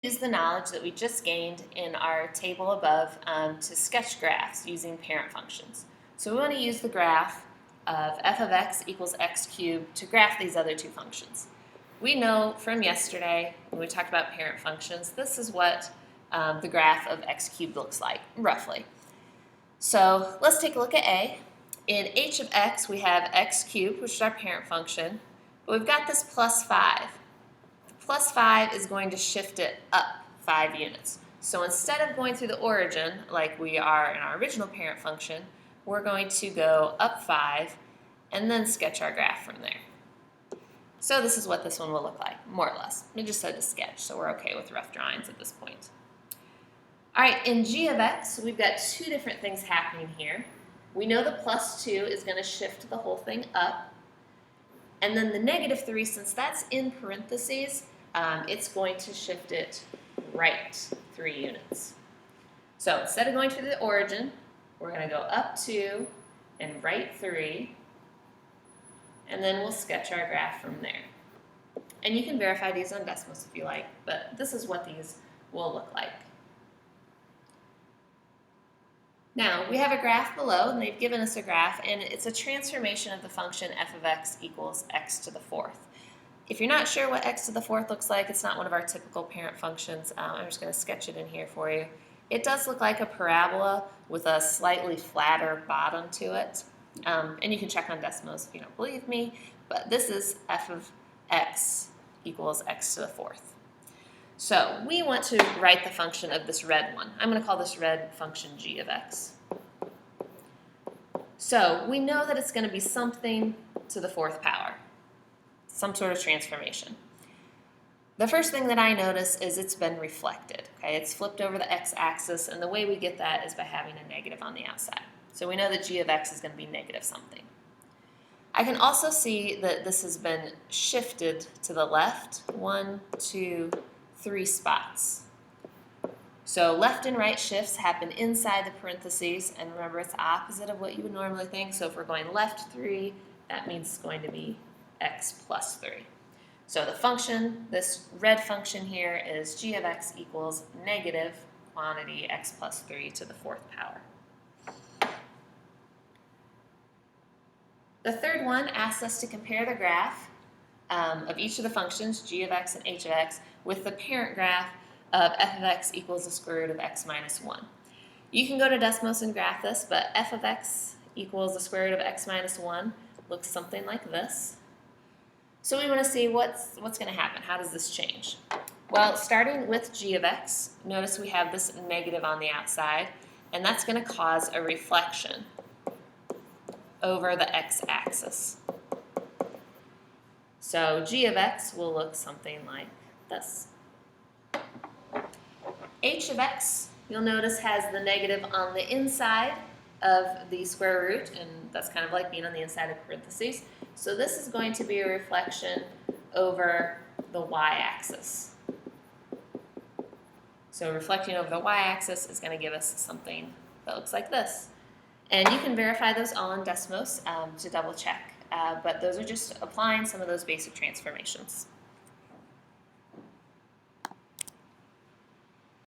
Use the knowledge that we just gained in our table above to sketch graphs using parent functions. So we want to use the graph of f of x equals x cubed to graph these other two functions. We know from yesterday when we talked about parent functions, this is what the graph of x cubed looks like, roughly. So let's take a look at A. In h of x, we have x cubed, which is our parent function, but we've got this plus 5. Plus 5 is going to shift it up 5 units. So instead of going through the origin, like we are in our original parent function, we're going to go up 5 and then sketch our graph from there. So this is what this one will look like, more or less. We just said to sketch, so we're okay with rough drawings at this point. All right, in g of x, we've got two different things happening here. We know the plus 2 is going to shift the whole thing up. And then the negative 3, since that's in parentheses, it's going to shift it right 3 units. So instead of going through the origin, we're going to go up 2 and right 3, and then we'll sketch our graph from there. And you can verify these on Desmos if you like, but this is what these will look like. Now, we have a graph below, and they've given us a graph, and it's a transformation of the function f of x equals x to the 4th. If you're not sure what x to the 4th looks like, it's not one of our typical parent functions. I'm just going to sketch it in here for you. It does look like a parabola with a slightly flatter bottom to it. And you can check on Desmos if you don't believe me, but this is f of x equals x to the 4th. So we want to write the function of this red one. I'm going to call this red function g of x. So we know that it's going to be something to the 4th power, some sort of transformation. The first thing that I notice is it's been reflected. Okay, it's flipped over the x-axis, and the way we get that is by having a negative on the outside. So we know that g of x is going to be negative something. I can also see that this has been shifted to the left 1, 2, 3 spots. So left and right shifts happen inside the parentheses, and remember it's opposite of what you would normally think. So if we're going left 3, that means it's going to be x plus 3. So the function, this red function here, is g of x equals negative quantity x plus 3 to the 4th power. The third one asks us to compare the graph of each of the functions, g of x and h of x, with the parent graph of f of x equals the square root of x minus 1. You can go to Desmos and graph this, but f of x equals the square root of x minus 1 looks something like this. So we want to see what's going to happen. How does this change? Well, starting with g of x, notice we have this negative on the outside, and that's going to cause a reflection over the x-axis. So g of x will look something like this. H of x, you'll notice, has the negative on the inside of the square root, and that's kind of like being on the inside of parentheses. So this is going to be a reflection over the y-axis. So reflecting over the y-axis is going to give us something that looks like this. And you can verify those all in Desmos to double check, but those are just applying some of those basic transformations.